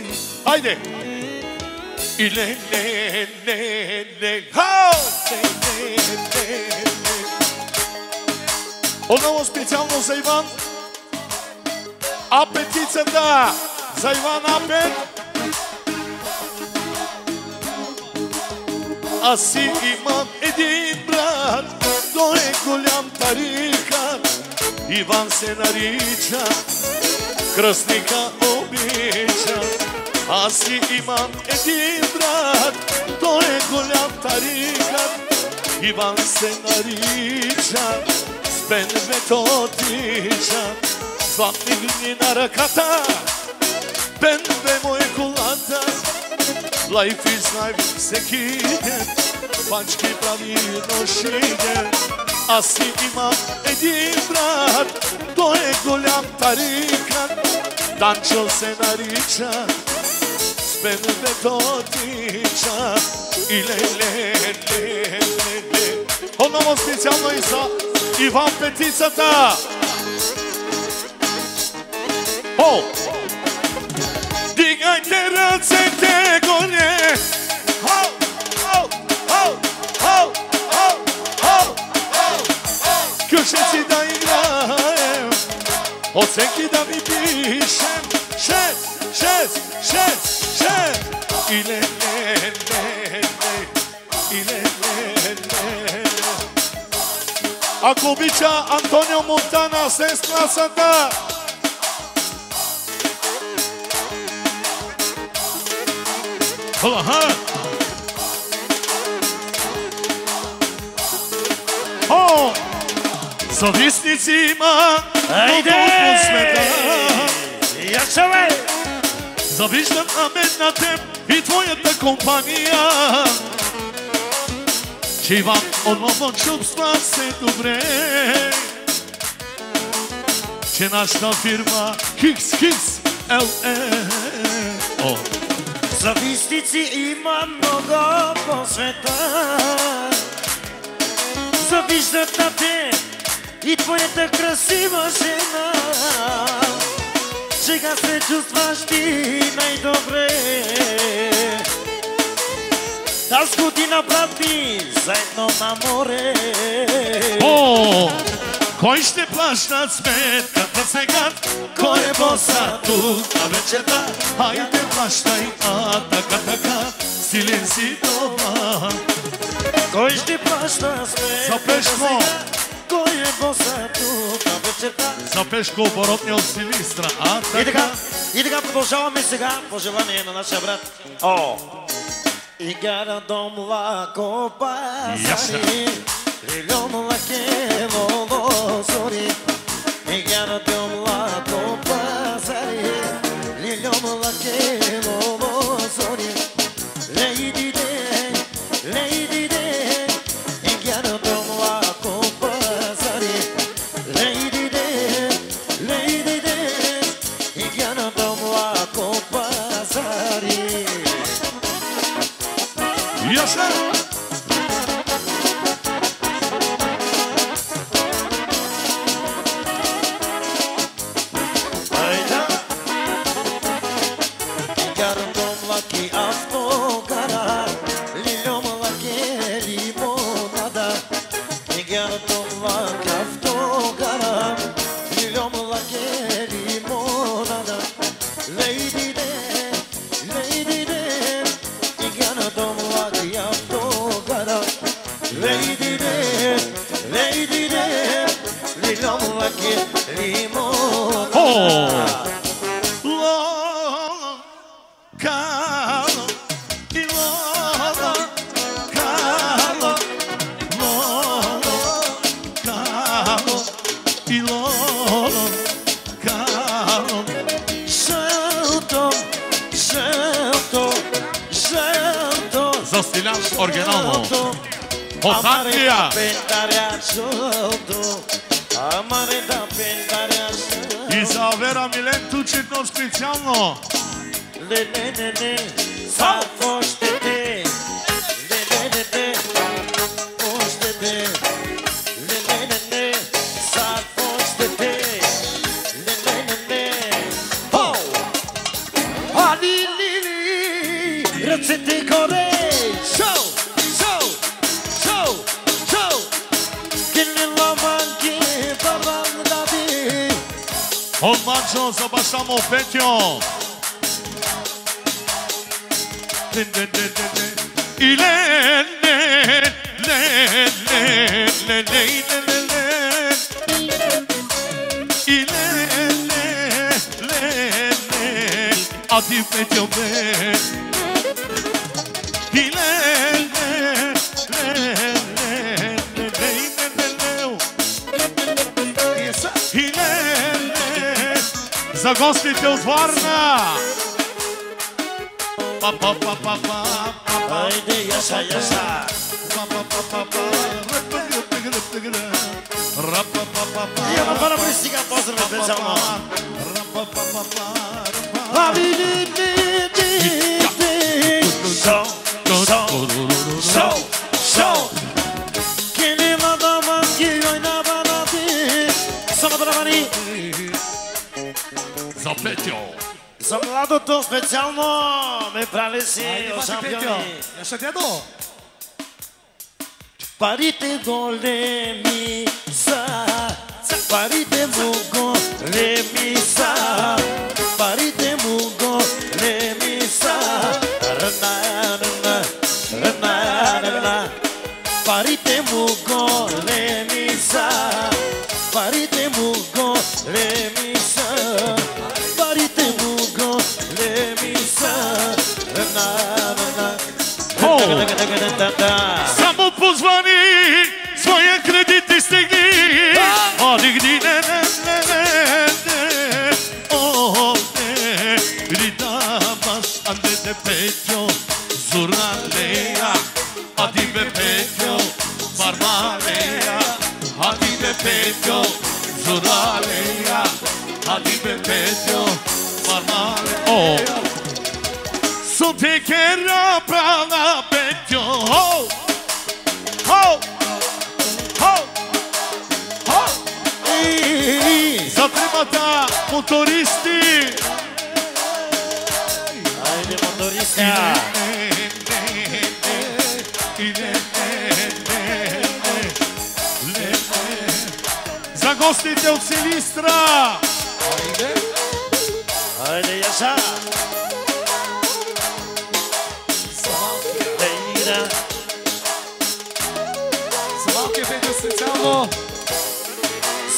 си. Хайде! И ле, ле, ле, ле, хао! Ле, ле, ле, ле. Отново специално за Иван. Апетицата! За Иван Апет. Аз си имам един брат, той е голям тарикат. Иван се нарича, кръстника обича. Аз си имам един брат, той е голям тарикат. Иван се нарича, с пенвето тича. Златни глини на ръката, пенве му е колата. Life is life, всеки ден, пачки прави нощи ден. Аз си имам един брат, той е голям тарикат. Данчо се нарича, с пенвето тича. И ле, ле, ле, ле, ле. Отново специално и за Иван Петицата. О! Дигайте ръцете горе! Хоу, хоу, хоу, хоу, хоу, хоу, хоу. Кюшеци да играем, оценки да ви пишем. 6. И ле, ле, ле, ле. И ле, ле, ле. Ако обича Антонио Монтана с класата. О! Завистници има много по света. Завиждам Амет на теб и твоята компания. Че Иван отново чувства се добре. Че нашата фирма Хикс ЛЕ. Завистници има много по света. Завиждат на те и твоята красива жена. Сега се чувстваш ти най-добре. Тази година, брат ми, заедно на море. О, кой ще плаща сметката сега? Кой е боса тук на вечерта? Хайде плащай, така, силен си дома. Кой ще плаща сметката сега? Кой е боса тук на вечерта? За Пешко оборотния от Силистра, И така продължаваме сега по желание на нашия брат. О! И гара дом ла копасани, лилион ла кело зори. И гара дом ла копасани, лилион ла кело зори. Лейди де, и гара дом ла копасани, лейди де, и гара дом ла копасани. Яша! Айда! Карам дом лаки автогара, лилиом лаке лимонада. Карам дом лаки автогара, лилиом лаке лимонада. Лейди де, карам дом лаки автогара. Lady there, lilom laki limon. Oh! За Стилян оригинално. От Англия. И за Вера Милен Тучетно специално. Алина! City Korej. Show, show, show, show. Kiedy lamanki parandadi. Odmaczą, zobaczamy Petio. I le, a ti Petio me. I za gostite od Varna. Pa pa pa pa pa. Ajde, jaša, jaša. Pa pa pa pa pa. Rapa pa pa pa. Idemo para Pristiga, pozdrav specijalno. Rapa pa pa pa. A vidi, show, show, show, show. Kiedy lamanki oj na banati. Samo dravani. За Петьо. За младото специално ме прави си шампиони. Ще дядо. Парите големи са, парите му големи са, парите му големи са. Парите му големи са, парите му големи са. Само позвани, своя кредит стигни. Одигни, ридабаш, андете Петьо, Зуралея, ади бе Петьо, Барбарея, ади бе Петьо, Зуралея, ади бе Петьо, Барбарея. Сонте кера права Петьо. Ho! Ho! Ho! Ho! За тримата мотористи. Айде, мотористи. За гостите от Силистра. Айде, Яша.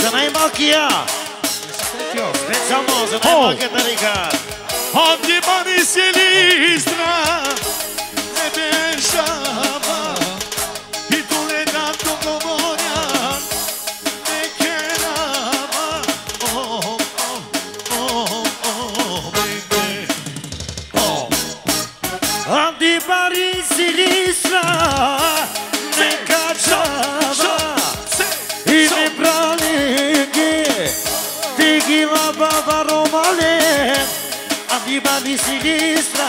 За най-малкия. Специално за най-малката река. Oggi mani sinistra e pensava e tu le dato comonia e che ama oh baby oh Oggi mani sinistra me cacciava e mi praleghe ti lavava romale. Di mani sinistra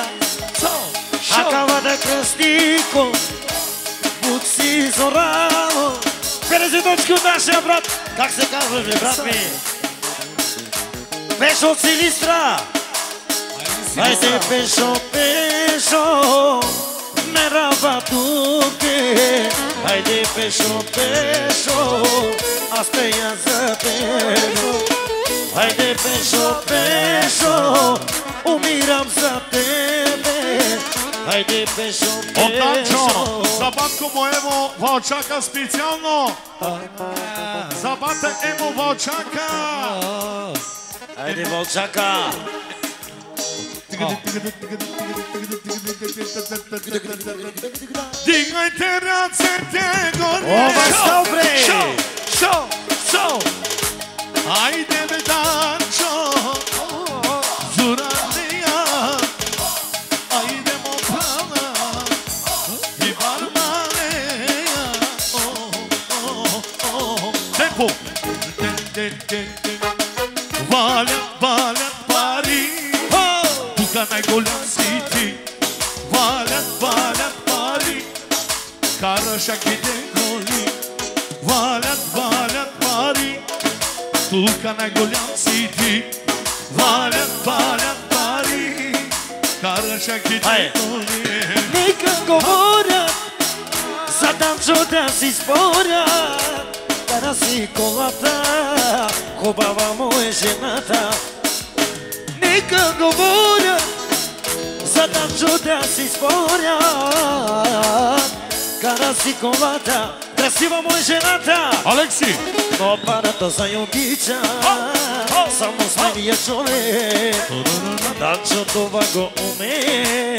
acaba de кръстико Бутси Зораво. Перезидочки от нашия брат. Как се казва, брат ми? Пешо от Силистра. Айде пешо, пешо не работуке. Айде пешо, пешо аз пея за пешо. Айде пешо, пешо умирам за тебе. Айде пешо, пешо. За батко моему Вълчака специално. За бата емо Вълчака. Айде Вълчака. Дигайте ръцете горе. Ова добре. Шо, шо. Айде бе Данчо. Зуралия. Айде мо права. И Барбарея. Темпо. Валят пари. Тука най-голям си ти. Валят пари. Карашаките голи. Валят пари. Тука най-голям си ти. Валят пари. карачаките коли. Нека говорят, за Данчо да си спорят. Караси колата, хубава му е жената. Нека говорят, за Данчо да си спорят. Караси колата, красива му е жената. Алекси! Но парата за обича, само смелия човек. Данчо това го умее,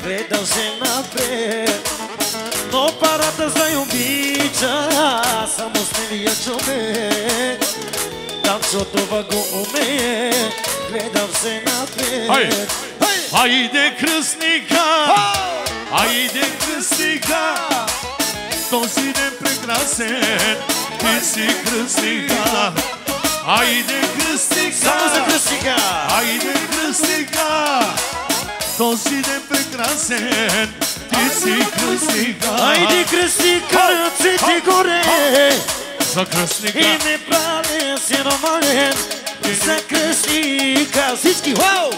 гледа се напред. Но парата за обича, само смелия човек. Данчо това го умее, гледам се напред. Айде кръстника, айде кръстника, този ден прекрасен, ти си кръстника. Айде кръстника, само за кръстника, айде кръстника, този ден прекрасен, ти си кръстника. айде кръстника, ръцете горе, за кръстника и не прави си нормален. За кръстника, всички, вау!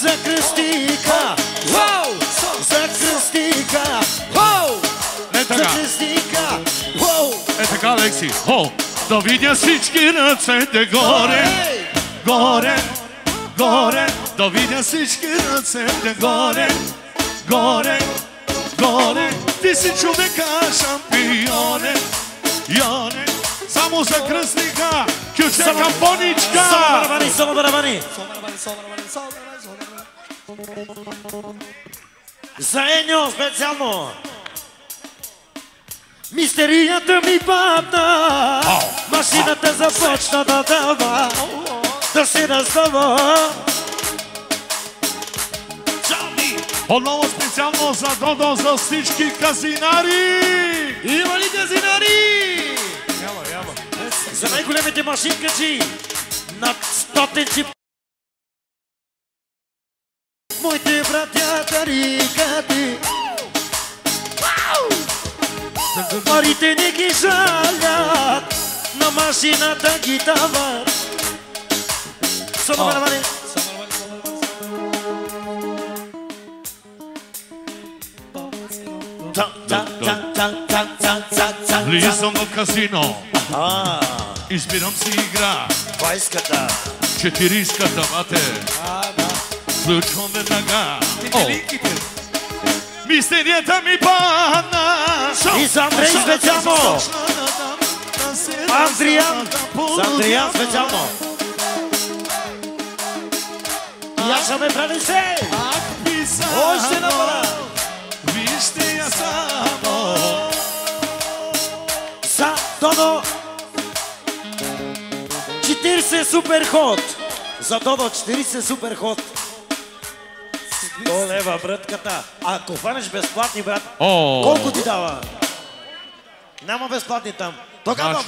За кръстника, вау! За кръстника, вау! Не За така, кръстника, вау! е така, Алекси. Да видя всички ръцете горе, горе, горе. Да видя всички ръцете горе, горе, горе. Ти си човека шампионе, йоне. Само за кръстника, кюче кампоничка. Само барабани, само барабани. За Еньо специално. Мистерията ми падна, машината започна да дава, да се раздава. Отново специално за Додо, за всички казинари. Има ли казинари? Няма. За най-големите машинкачи, над 100 моите братя тарикати. Парите не ги жалят, на машината ги дават. Само барабани. Влизам в казино, избирам си игра. 20-ката. 40-ката, мате. Включвам веднага. Мистерията ми падна. И за Андрей специално. Андриан. За Андриан специално. И аз ме пренесе. Още напара. Вижте я само. За Додо. 40 супер ход. За Додо 40 супер ход. 100 лева, братката. Ако хванеш безплатни, брат, колко ти дава? Няма безплатни там. Тогава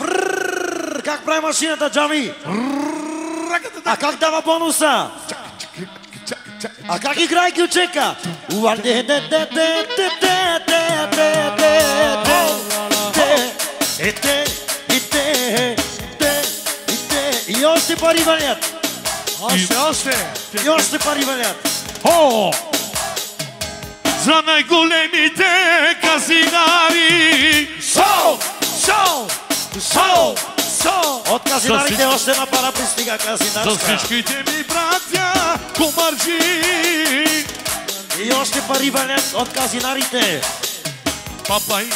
как прави машината, Джами? А как дава бонуса? А как играе кючека? И още пари валят. И още пари валят. За най-големите казинари. От казинарите още една пара пристига казинарска. За всичките ми братя комарджи. И още пари валят от казинарите. Папай.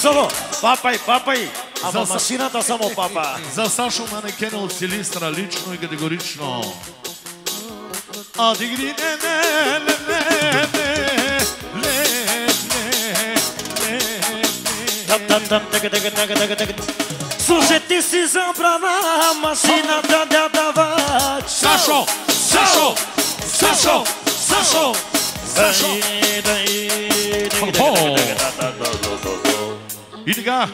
Само. Папай. Ама машината само папа. За Сашо манекена от Силистра, лично и категорично. Слушай, ти си забрана машината да дава. Сашо! И така,